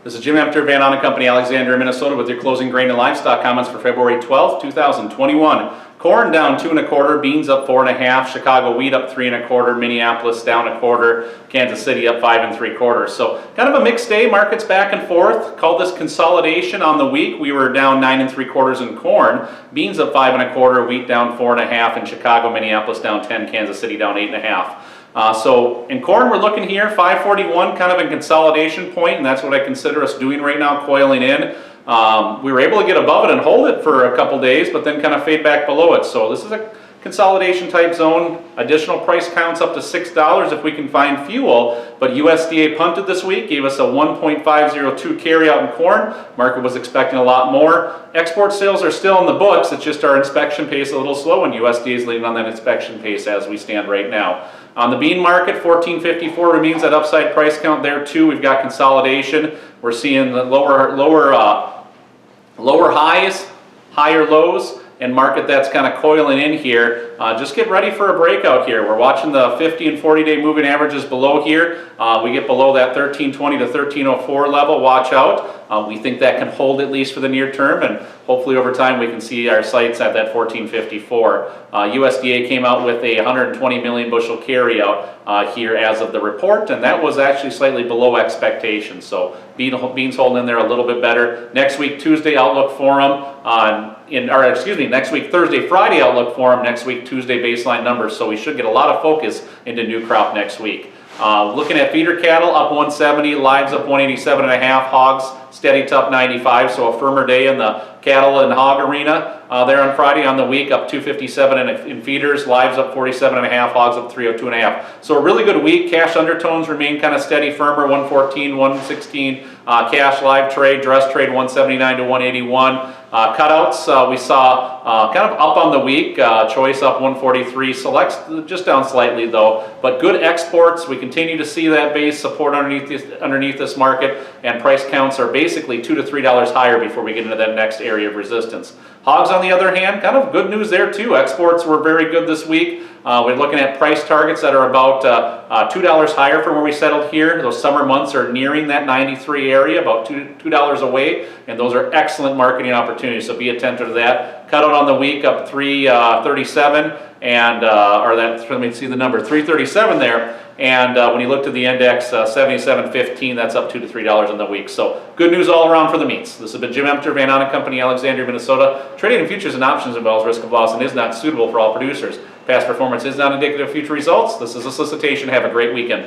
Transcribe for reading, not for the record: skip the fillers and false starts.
This is Jim Empter, Van Ahn Co, Alexandria, Minnesota, with your closing grain and livestock comments for February 12, 2021. Corn down 2 1/4, beans up 4 1/2, Chicago wheat up 3 1/4, Minneapolis down 1/4, Kansas City up 5 3/4. So kind of a mixed day, markets back and forth. Called this consolidation on the week. We were down 9 3/4 in corn, beans up 5 1/4, wheat down 4 1/2, and Chicago, Minneapolis down 10, Kansas City down 8 1/2. So in corn, we're looking here, 541, kind of a consolidation point, and that's what I consider us doing right now, coiling in. We were able to get above it and hold it for a couple days, but then kind of fade back below it. So this is a consolidation type zone. Additional price counts up to $6 if we can find fuel, but USDA punted this week, gave us a 1.502 carry out in corn. Market was expecting a lot more. Export sales are still in the books. It's just our inspection pace a little slow, and USDA is leaning on that inspection pace as we stand right now. On the bean market, 1454 remains that upside price count there too. We've got consolidation. We're seeing the lower highs, higher lows, and market that's kind of coiling in here. Just get ready for a breakout here. We're watching the 50 and 40-day moving averages below here. We get below that 1320 to 1304 level, watch out. We think that can hold at least for the near term, and hopefully over time we can see our sights at that 1454. USDA came out with a 120 million bushel carryout here as of the report, and that was actually slightly below expectations. So beans holding in there a little bit better. Next week, Tuesday outlook forum, next week, Thursday, Friday outlook forum, next week, Tuesday baseline numbers. So we should get a lot of focus into new crop next week. Looking at feeder cattle, up 170, lives up 187 1/2, hogs steady to up 95, so a firmer day in the cattle and hog arena there on Friday. On the week, up 257 in feeders, lives up 47 1/2, hogs up 302 1/2. So a really good week. Cash undertones remain kind of steady, firmer, 114, 116. Cash live trade, dress trade 179 to 181. Cutouts, we saw kind of up on the week, choice up 143, selects just down slightly though, but good exports. We continue to see that base support underneath this market, and price counts are basically $2 to $3 higher before we get into that next area of resistance. Hogs, on the other hand, kind of good news there too. Exports were very good this week. We're looking at price targets that are about $2 higher from where we settled here. Those summer months are nearing that 93 area, about $2 away, and those are excellent marketing opportunities, so be attentive to that. Cutout on the week up 337, and let me see the number, 337 there. And when you look to the index, 77.15, that's up $2 to $3 in the week. So good news all around for the meats. This has been Jim Empter, Van Ahn Co, Alexandria, Minnesota. Trading in futures and options involves risk of loss and is not suitable for all producers. Past performance is not indicative of future results. This is a solicitation. Have a great weekend.